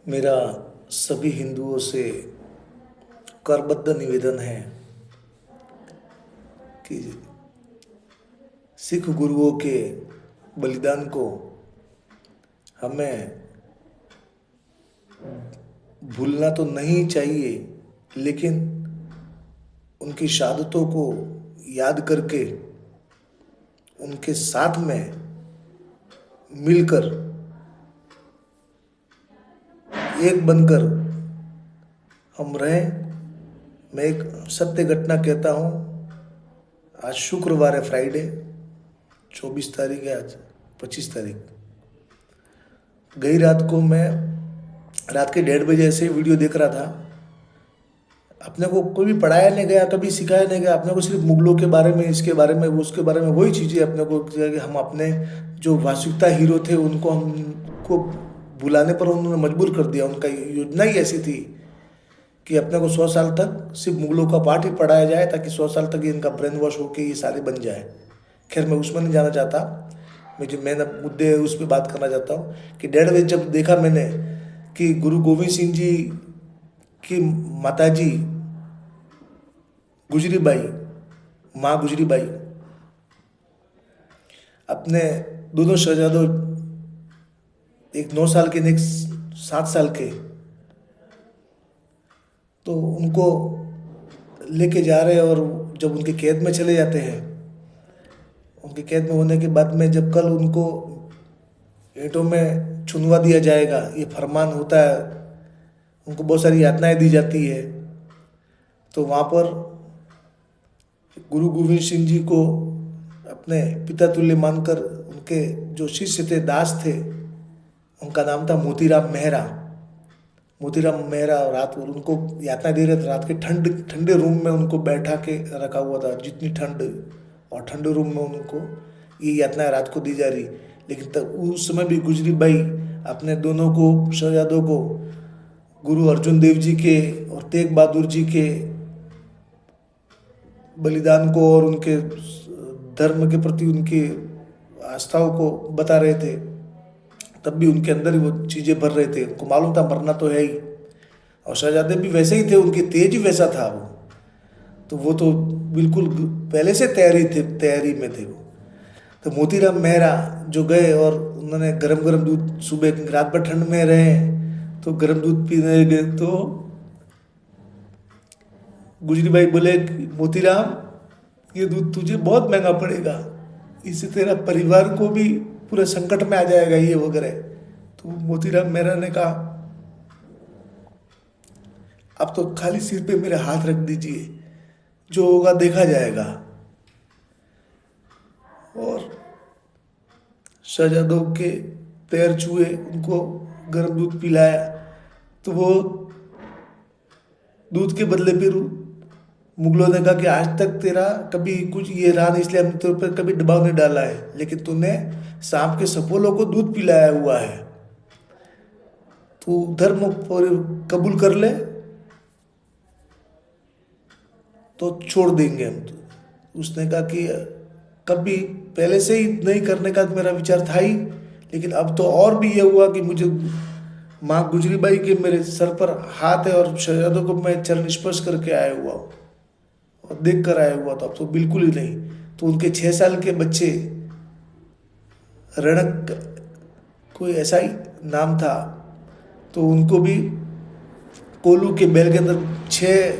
मेरा सभी हिंदुओं से करबद्ध निवेदन है कि सिख गुरुओं के बलिदान को हमें भूलना तो नहीं चाहिए, लेकिन उनकी शहादतों को याद करके उनके साथ में मिलकर एक बनकर हम रहें। मैं एक सत्य घटना कहता हूँ। आज शुक्रवार है, फ्राइडे, 24 तारीख है, आज 25 तारीख। गई रात को मैं रात के 1:30 बजे ऐसे ही वीडियो देख रहा था। अपने को कोई भी पढ़ाया नहीं गया, कभी सिखाया नहीं गया। अपने को सिर्फ मुगलों के बारे में, इसके बारे में, उसके बारे में, वही चीज़ें अपने को कि हम अपने जो वास्तविकता हीरो थे उनको हमको बुलाने पर उन्होंने मजबूर कर दिया। उनका योजना ही ऐसी थी कि अपने को 100 साल तक सिर्फ मुगलों का पाठ ही पढ़ाया जाए, ताकि 100 साल तक ये इनका ब्रेन वॉश होकर ये सारे बन जाए। खैर, मैं उसमें नहीं जाना चाहता। मैं मुद्दे उस पर बात करना चाहता हूँ कि 1:30 बजे जब देखा मैंने कि गुरु गोविंद सिंह जी की माताजी गुजरी बाई, माँ गुजरी बाई, अपने दोनों शहजादों, एक 9 साल के, एक 7 साल के, तो उनको लेके जा रहे हैं। और जब उनके कैद में चले जाते हैं, उनके कैद में होने के बाद में जब कल उनको ईंटों में चुनवा दिया जाएगा, ये फरमान होता है, उनको बहुत सारी यातनाएं दी जाती है। तो वहाँ पर गुरु गोविंद सिंह जी को अपने पिता तुल्य मानकर उनके जो शिष्य थे, दास थे, उनका नाम था मोतीराम मेहरा। मोतीराम मेहरा रात को उनको यातना दे रहे थे। रात के ठंडे रूम में उनको बैठा के रखा हुआ था, जितनी ठंड, और ठंडे रूम में उनको ये यातना रात को दी जा रही। लेकिन तब उस समय भी गुजरी बाई अपने दोनों को, शहजादों को, गुरु अर्जुन देव जी के और तेग बहादुर जी के बलिदान को और उनके धर्म के प्रति उनकी आस्थाओं को बता रहे थे। तब भी उनके अंदर ही वो चीज़ें भर रहे थे। उनको मालूम था मरना तो है ही, और शहजादे भी वैसे ही थे, उनकी तेज ही वैसा था। वो तो बिल्कुल पहले से तैयारी में थे वो। तो मोतीराम मेहरा जो गए और उन्होंने गरम गरम दूध, सुबह रात भर ठंड में रहे तो गरम दूध पीने गए, तो गुजरी बाई बोले, मोतीराम, ये दूध तुझे बहुत महंगा पड़ेगा, इससे तेरा परिवार को भी पूरे संकट में आ जाएगा, ये वगैरह। तो मोतीराम मेहरा ने कहा, अब तो खाली सिर पे मेरे हाथ रख दीजिए, जो होगा देखा जाएगा। और शहजादों के पैर छुए, उनको गर्म दूध पिलाया। तो वो दूध के बदले फिर मुगलों ने कहा कि आज तक तेरा कभी कुछ ये रहा नहीं, इसलिए हमने तेरे पर कभी दबाव नहीं डाला है, लेकिन तूने सांप के सपोलों को दूध पिलाया हुआ है, तू धर्म कबूल कर ले तो छोड़ देंगे हम। तो उसने कहा कि कभी पहले से ही नहीं करने का मेरा विचार था ही, लेकिन अब तो और भी ये हुआ कि मुझे माँ गुजरी बाई के मेरे सर पर हाथ है और शहजादों को मैं चरण स्पर्श करके आया हुआ हूँ और देख कर आया हुआ, तो अब तो बिल्कुल ही नहीं। तो उनके 6 साल के बच्चे, रणक कोई ऐसा ही नाम था, तो उनको भी कोलू के बैल के अंदर 6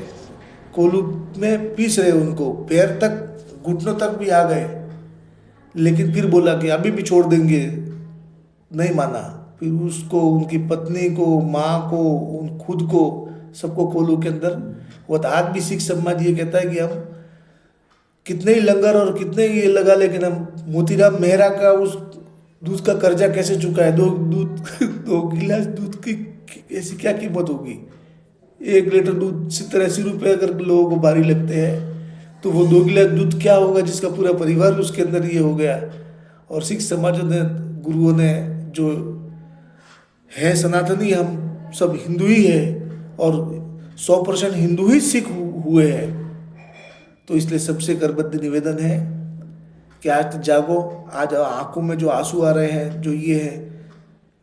कोलू में पीस रहे, उनको पैर तक, घुटनों तक भी आ गए, लेकिन फिर बोला कि अभी भी छोड़ देंगे, नहीं माना। फिर उसको, उनकी पत्नी को, माँ को, उन खुद को, सबको कोलू के अंदर। वो आज भी सिख समाज ये कहता है कि हम कितने ही लंगर और कितने ही ये लगा, लेकिन हम मोतीराम मेहरा का उस दूध का कर्जा कैसे चुकाए। 2 गिलास दूध की ऐसी क्या कीमत होगी। 1 लीटर दूध 70-80 रुपये अगर लोगों को भारी लगते हैं, तो वो 2 गिलास दूध क्या होगा जिसका पूरा परिवार उसके अंदर ये हो गया। और सिख समाज ने, गुरुओं ने, जो है सनातनी, हम सब हिंदू ही है और 100% हिंदू ही सिख हुए हैं। तो इसलिए सबसे करबद्ध निवेदन है कि आज जागो। आज आंखों में जो आंसू आ रहे हैं, जो ये है,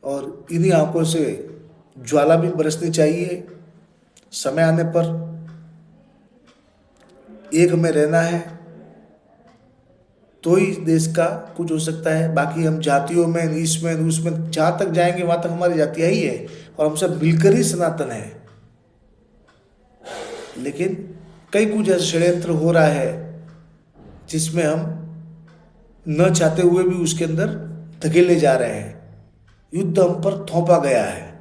और इन्हीं आंखों से ज्वाला भी बरसनी चाहिए। समय आने पर एक हमें रहना है, तो ही देश का कुछ हो सकता है। बाकी हम जातियों में, इसमें उसमें जहाँ तक जाएंगे वहाँ तक हमारी जातियाँ ही है, और हम सब मिलकर ही सनातन है। लेकिन कई कुछ ऐसे षड्यंत्र हो रहा है जिसमें हम न चाहते हुए भी उसके अंदर धकेले जा रहे हैं। युद्ध हम पर थोपा गया है।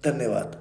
धन्यवाद।